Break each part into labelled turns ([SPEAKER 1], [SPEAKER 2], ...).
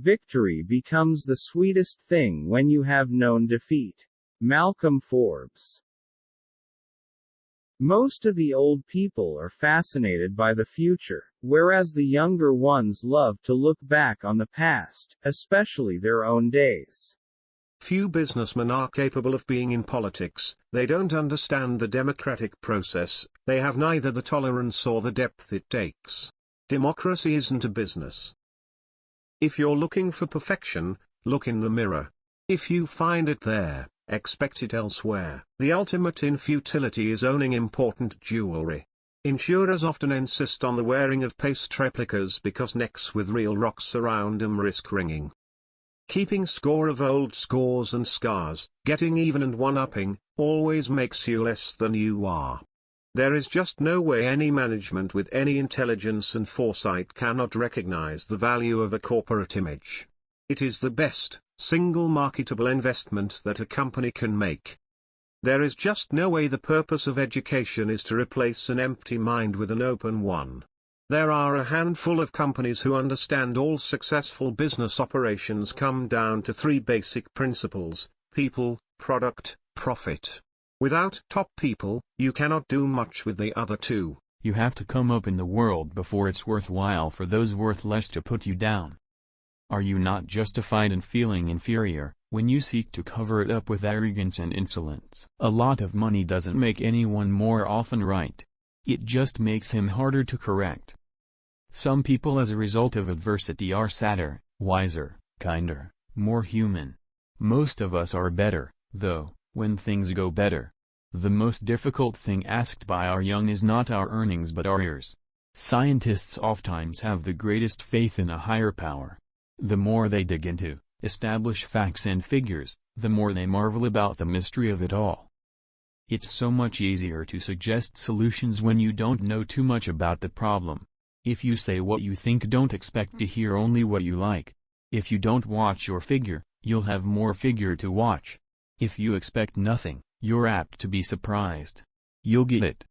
[SPEAKER 1] Victory becomes the sweetest thing when you have known defeat. Malcolm Forbes. Most of the old people are fascinated by the future, whereas the younger ones love to look back on the past, especially their own days.
[SPEAKER 2] Few businessmen are capable of being in politics. They don't understand the democratic process, they have neither the tolerance or the depth it takes. Democracy isn't a business. If you're looking for perfection, look in the mirror. If you find it there, expect it elsewhere. The ultimate in futility is owning important jewelry. Insurers often insist on the wearing of paste replicas because necks with real rocks around them risk ringing. Keeping score of old scores and scars, getting even and one-upping, always makes you less than you are. There is just no way any management with any intelligence and foresight cannot recognize the value of a corporate image. It is the best, single marketable investment that a company can make. There is just no way the purpose of education is to replace an empty mind with an open one. There are a handful of companies who understand all successful business operations come down to three basic principles: people, product, profit. Without top people, you cannot do much with the other two.
[SPEAKER 3] You have to come up in the world before it's worthwhile for those worth less to put you down. Are you not justified in feeling inferior, when you seek to cover it up with arrogance and insolence? A lot of money doesn't make anyone more often right. It just makes him harder to correct. Some people as a result of adversity are sadder, wiser, kinder, more human. Most of us are better, though, when things go better. The most difficult thing asked by our young is not our earnings but our ears. Scientists oftentimes have the greatest faith in a higher power. The more they dig into, establish facts and figures, the more they marvel about the mystery of it all. It's so much easier to suggest solutions when you don't know too much about the problem. If you say what you think, don't expect to hear only what you like. If you don't watch your figure, you'll have more figure to watch. If you expect nothing, you're apt to be surprised. You'll get it.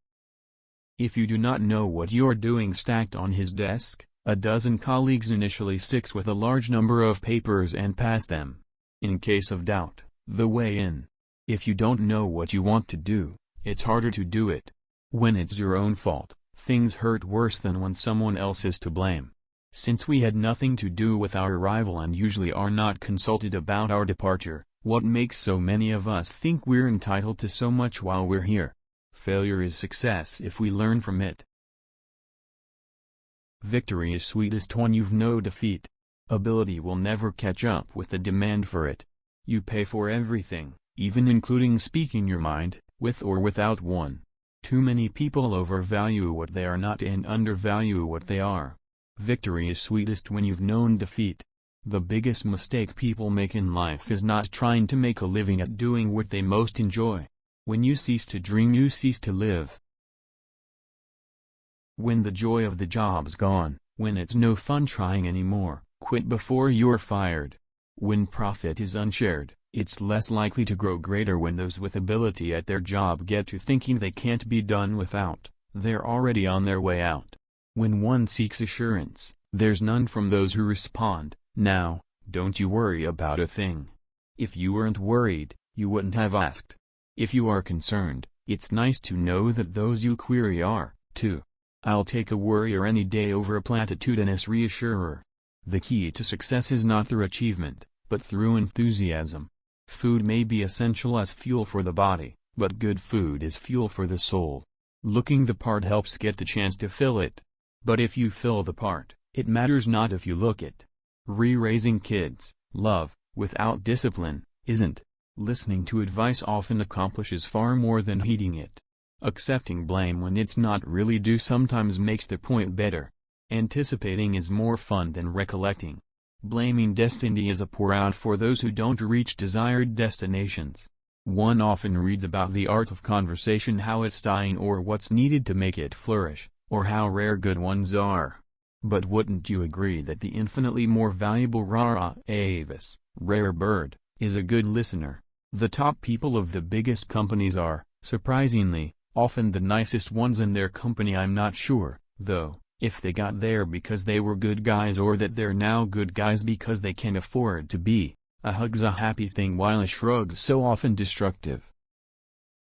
[SPEAKER 3] If you do not know what you're doing stacked on his desk, a dozen colleagues initially sticks with a large number of papers and pass them. In case of doubt, the way in. If you don't know what you want to do, it's harder to do it. When it's your own fault, things hurt worse than when someone else is to blame. Since we had nothing to do with our arrival and usually are not consulted about our departure, what makes so many of us think we're entitled to so much while we're here? Failure is success if we learn from it. Victory is sweetest when you've no defeat. Ability will never catch up with the demand for it. You pay for everything, even including speaking your mind, with or without one. Too many people overvalue what they are not and undervalue what they are. Victory is sweetest when you've known defeat. The biggest mistake people make in life is not trying to make a living at doing what they most enjoy. When you cease to dream, you cease to live. When the joy of the job's gone, when it's no fun trying anymore, quit before you're fired. When profit is unshared, it's less likely to grow greater. When those with ability at their job get to thinking they can't be done without, they're already on their way out. When one seeks assurance, there's none from those who respond, "Now, don't you worry about a thing." If you weren't worried, you wouldn't have asked. If you are concerned, it's nice to know that those you query are, too. I'll take a worrier any day over a platitudinous reassurer. The key to success is not through achievement, but through enthusiasm. Food may be essential as fuel for the body, but good food is fuel for the soul. Looking the part helps get the chance to fill it. But if you fill the part, it matters not if you look it. Raising kids, love, without discipline, isn't. Listening to advice often accomplishes far more than heeding it. Accepting blame when it's not really due sometimes makes the point better. Anticipating is more fun than recollecting. Blaming destiny is a pour-out for those who don't reach desired destinations. One often reads about the art of conversation, how it's dying or what's needed to make it flourish, or how rare good ones are. But wouldn't you agree that the infinitely more valuable rara avis, rare bird, is a good listener? The top people of the biggest companies are, surprisingly, often the nicest ones in their company. I'm not sure, though, If they got there because they were good guys or that they're now good guys because they can afford to be, a hug's a happy thing while a shrug's so often destructive.